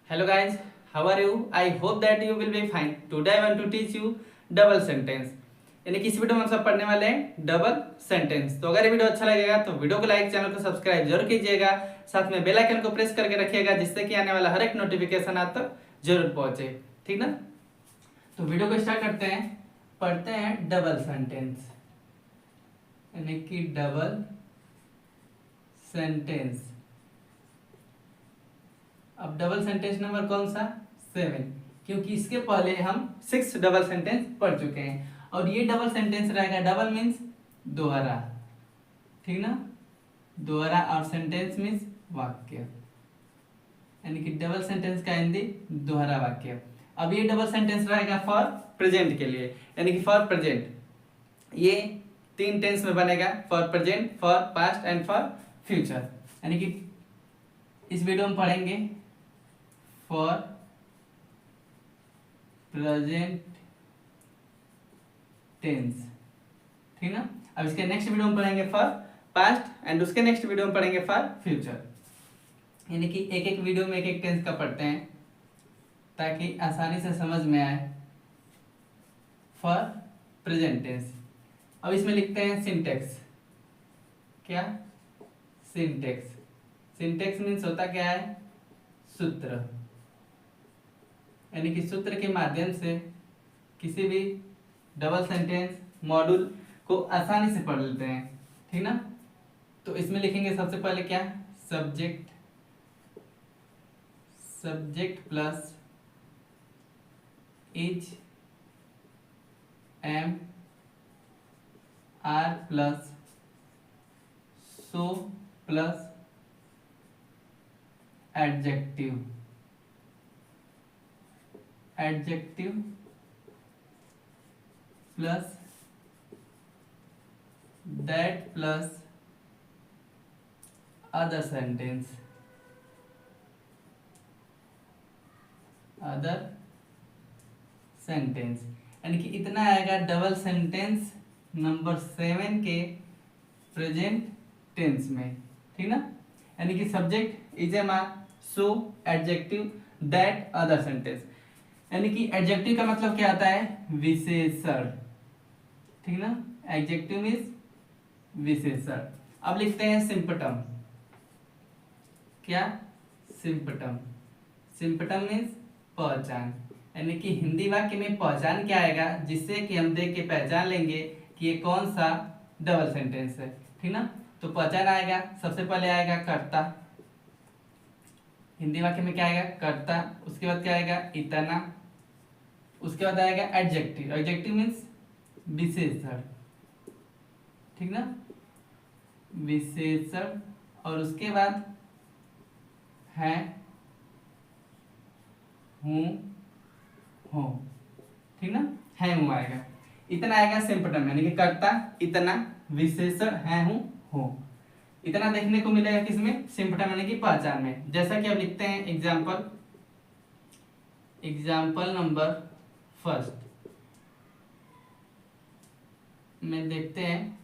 Hello guys, how are you? I hope that you will be fine. Today I want to teach you double sentence. यानी कि इस video में हम सब पढ़ने वाले हैं डबल सेंटेंस। तो अगर ये वीडियो अच्छा लगेगा तो वीडियो को लाइक, चैनल को सब्सक्राइब जरूर कीजिएगा, साथ में बेल आइकन को प्रेस करके रखिएगा जिससे कि आने वाला हर एक नोटिफिकेशन आप तक जरूर पहुंचे। ठीक ना? तो वीडियो को स्टार्ट करते हैं, पढ़ते हैं डबल सेंटेंस यानी कि डबल सेंटेंस। अब डबल सेंटेंस नंबर कौन सा? 7, क्योंकि इसके पहले हम 6 डबल सेंटेंस पढ़ चुके हैं और ये डबल सेंटेंस रहेगा। डबल मीन्स दोहरा, ठीक ना? दोहरा और सेंटेंस मीन्स वाक्य, यानी कि डबल सेंटेंस का हिंदी दोहरा वाक्य। अब ये डबल सेंटेंस रहेगा फॉर प्रेजेंट के लिए, यानी कि फॉर प्रेजेंट ये 3 टेंस में बनेगा, for present, for past and for future. यानी कि इस वीडियो में पढ़ेंगे फॉर प्रेजेंट टेंस, ठीक ना? अब इसके नेक्स्ट वीडियो में पढ़ेंगे फॉर पास्ट एंड उसके नेक्स्ट वीडियो में पढ़ेंगे फॉर फ्यूचर। यानी कि एक एक वीडियो में एक एक टेंस का पढ़ते हैं ताकि आसानी से समझ में आए। फॉर प्रेजेंट टेंस, अब इसमें लिखते हैं सिंटेक्स। क्या? सिंटेक्स। सिंटेक्स मीन्स होता क्या है? सूत्र, यानी कि सूत्र के माध्यम से किसी भी डबल सेंटेंस मॉड्यूल को आसानी से पढ़ लेते हैं, ठीक ना? तो इसमें लिखेंगे सबसे पहले क्या? Subject, subject plus is, am, are plus so plus adjective, adjective plus that plus other sentence, other sentence. यानी कि इतना आएगा डबल सेंटेंस नंबर 7 के प्रेजेंट टेंस में, ठीक ना? यानी कि subject is, am, are, so, adjective, that, other sentence. यानी कि एडजेक्टिव का मतलब क्या आता है? विशेषण, ठीक ना? एडजेक्टिव मीन्स विशेषण। अब लिखते हैं सिंपटम। क्या? सिंपटम। सिंपटम मीन्स पहचान, यानी कि हिंदी वाक्य में पहचान क्या आएगा जिससे कि हम देख के पहचान लेंगे कि ये कौन सा डबल सेंटेंस है, ठीक ना? तो पहचान आएगा, सबसे पहले आएगा कर्ता। हिंदी वाक्य में क्या आएगा? कर्ता। उसके बाद क्या आएगा? इतना। उसके बाद आएगा एडजेक्टिव। एडजेक्टिव मीन्स विशेषण, ठीक ना? विशेषण। और उसके बाद है, हूँ, हो, ठीक ना? है, हूँ आएगा। इतना आएगा सिंपटम, यानी कि कर्ता, इतना, विशेषण, है, हूँ, हो। इतना देखने को मिलेगा किसमें? सिंपटम यानी कि पहचान में। जैसा कि अब लिखते हैं एग्जाम्पल, एग्जाम्पल नंबर 1 में देखते हैं।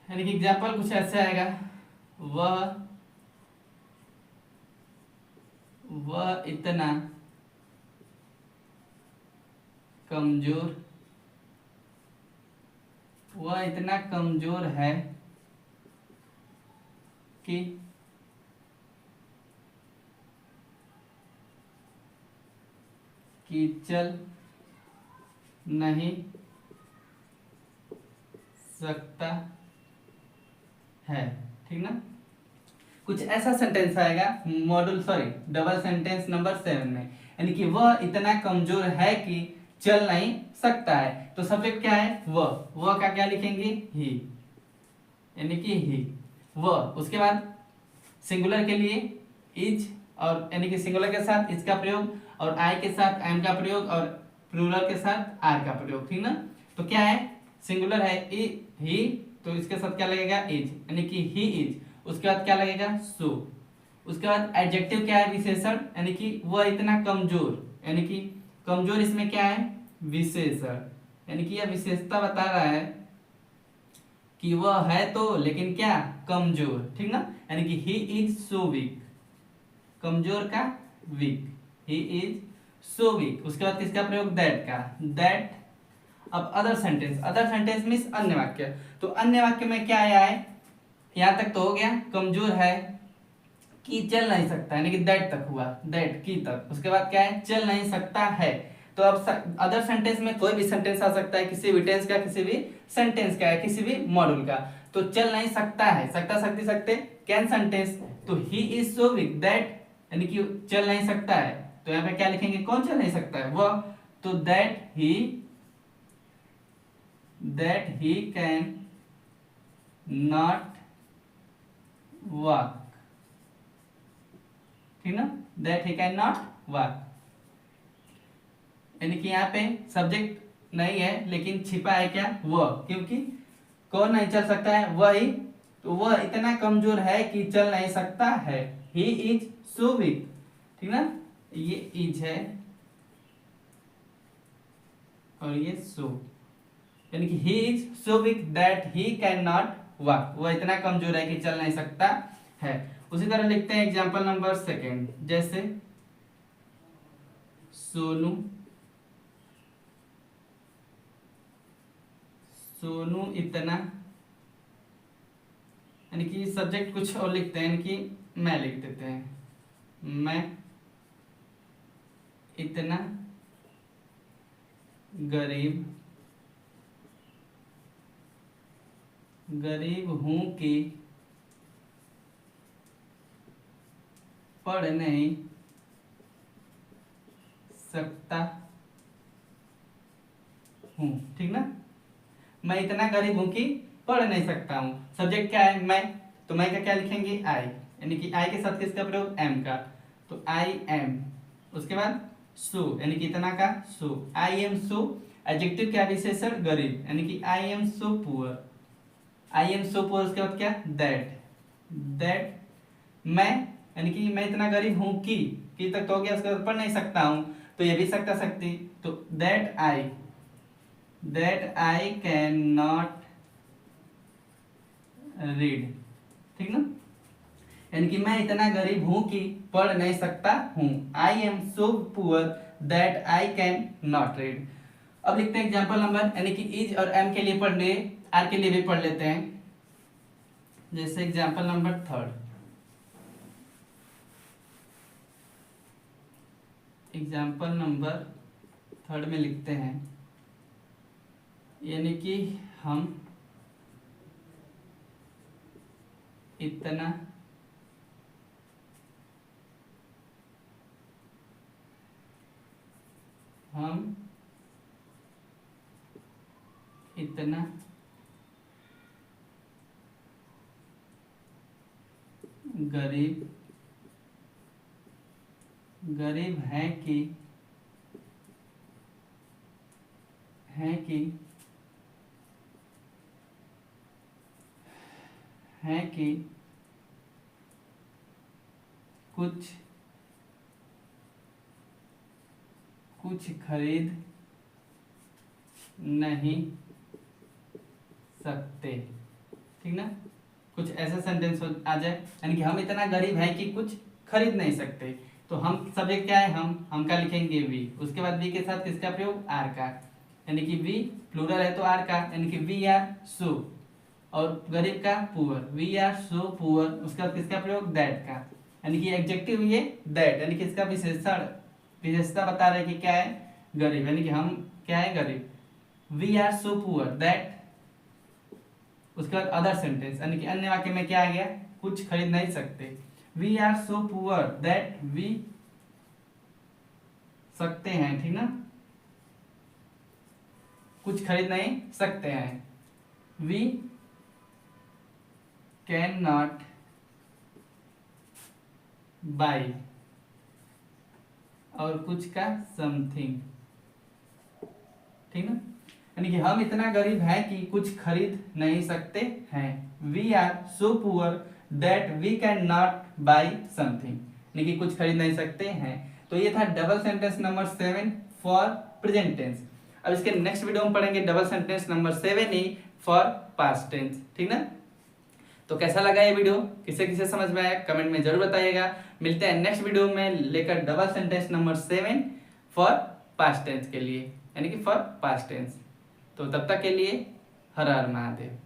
यानी कि एग्जाम्पल कुछ ऐसे आएगा, वह इतना कमजोर, वह इतना कमजोर है कि चल नहीं सकता है, ठीक ना? कुछ ऐसा सेंटेंस आएगा मॉड्यूल डबल सेंटेंस नंबर 7 में। यानी कि वह इतना कमजोर है कि चल नहीं सकता है। तो सब्जेक्ट क्या है? वह का क्या लिखेंगे? ही, यानी कि ही, वह। उसके बाद सिंगुलर के लिए इज, और यानी कि सिंगुलर के साथ इज का प्रयोग, और आई के साथ एम का प्रयोग, और प्लूरल के साथ आर का प्रयोग, ठीक ना? तो क्या है? सिंगुलर है ही, तो इसके साथ क्या लगेगा? इज, यानी कि ही इज। उसके बाद क्या लगेगा? सो। उसके बाद एडजेक्टिव क्या है? विशेषण, यानी कि वह इतना कमजोर, यानी कि कमजोर इसमें क्या है? विशेषण, यानी कि यह विशेषता बता रहा है कि वह है तो, लेकिन क्या? कमजोर, ठीक ना? यानी कि ही इज सो वीक, कमजोर का weak, he is so weak. उसके बाद किसका प्रयोग, दैट का, दैट। अब अदर सेंटेंस मीन्स अन्य वाक्य। तो अन्य वाक्य में क्या आया है, यहां तक तो हो गया, कमजोर है कि चल नहीं सकता, यानी कि दैट तक हुआ, दैट की तक। उसके बाद क्या है, चल नहीं सकता है। तो अब अदर सेंटेंस में कोई भी सेंटेंस आ सकता है, किसी भी टेंस का, किसी भी सेंटेंस का है, किसी भी मॉड्यूल का। तो चल नहीं सकता है, सकता सकती सकते कैन सेंटेंस। तो ही इज सो वीक दैट, यानी कि चल नहीं सकता है। तो यहाँ पे क्या लिखेंगे, कौन चल नहीं सकता है, वह। तो that he can not walk, ठीक ना, that he can not walk. यानी कि यहाँ पे सब्जेक्ट नहीं है, लेकिन छिपा है क्या, वह, क्योंकि कौन नहीं चल सकता है, वही। तो वह इतना कमजोर है कि चल नहीं सकता है, ही इज सो वीक, ठीक ना। ये इज है और ये सो, यानी कि ही is so week that he can not walk, वह इतना कमजोर है कि चल नहीं सकता है। उसी तरह लिखते हैं एग्जाम्पल नंबर सेकेंड, जैसे सोनू इतना, यानी कि सब्जेक्ट कुछ और लिखते हैं, यानी कि मैं लिख देते हैं, मैं इतना गरीब हूं कि पढ़ नहीं सकता हूं, ठीक ना। मैं इतना गरीब हूं कि पढ़ नहीं सकता हूं, सब्जेक्ट क्या है, मैं। तो मैं का क्या लिखेंगे, आई, यानी कि आई के साथ किसका प्रयोग, एम का। तो आई एम, उसके बाद सो, यानी कि इतना का सो, आई एम सो। एडजेक्टिव क्या, विशेषण गरीब, यानी कि I am so poor, I am so poor. उसके बाद क्या, दैट मैं, यानी कि मैं इतना गरीब हूं कि तक तो हो गया, उसके बाद पढ़ नहीं सकता हूं, तो ये भी सकता सकती। तो that I can not read, ठीक ना। यानी कि मैं इतना गरीब हूं कि पढ़ नहीं सकता हूं, I am so poor that I can not read. अब लिखते हैं एग्जाम्पल नंबर, यानी कि इज और एम के लिए पढ़ ले, आर के लिए भी पढ़ लेते हैं। जैसे example number third, example number third में लिखते हैं, यानी कि हम इतना गरीब हैं कि कुछ खरीद नहीं सकते, ठीक ना। कुछ ऐसा सेंटेंस आ जाए, यानी कि हम इतना गरीब हैं कि कुछ खरीद नहीं सकते। तो हम सब्जेक्ट क्या है, हम का लिखेंगे वी, उसके बाद वी के साथ किसका प्रयोग, आर का, यानी कि वी प्लूरल है तो आर का, यानी कि वी आर सो, और गरीब का poor, we are so poor. उसके बाद किसका प्रयोग, दैट का, यानी कि एडजेक्टिव ये दैट, यानी कि इसका विशेषता बता रहे कि क्या है, गरीब, यानी कि हम क्या है, गरीब। We are so poor that, उसके बाद अदर सेंटेंस, यानी कि अन्य वाक्य में क्या आ गया, कुछ खरीद नहीं सकते। We are so poor that we सकते हैं, ठीक ना, कुछ खरीद नहीं सकते हैं। वी कैन नॉट बाई, और कुछ का समथिंग, ठीक ना। यानी कि हम इतना गरीब हैं कि कुछ खरीद नहीं सकते हैं। We are so poor that we can not buy something, यानी कि कुछ खरीद नहीं सकते हैं। तो ये था double sentence number 7 for present tense. अब इसके नेक्स्ट वीडियो में पढ़ेंगे डबल सेंटेंस नंबर 7 ही फॉर पास्ट टेंस, ठीक ना। तो कैसा लगा ये वीडियो, किसे किसे समझ में आया कमेंट में जरूर बताइएगा। मिलते हैं नेक्स्ट वीडियो में लेकर double sentence number 7 for past tense के लिए, यानी कि फॉर पास्ट टेंस। तो तब तक के लिए हर हर महादेव।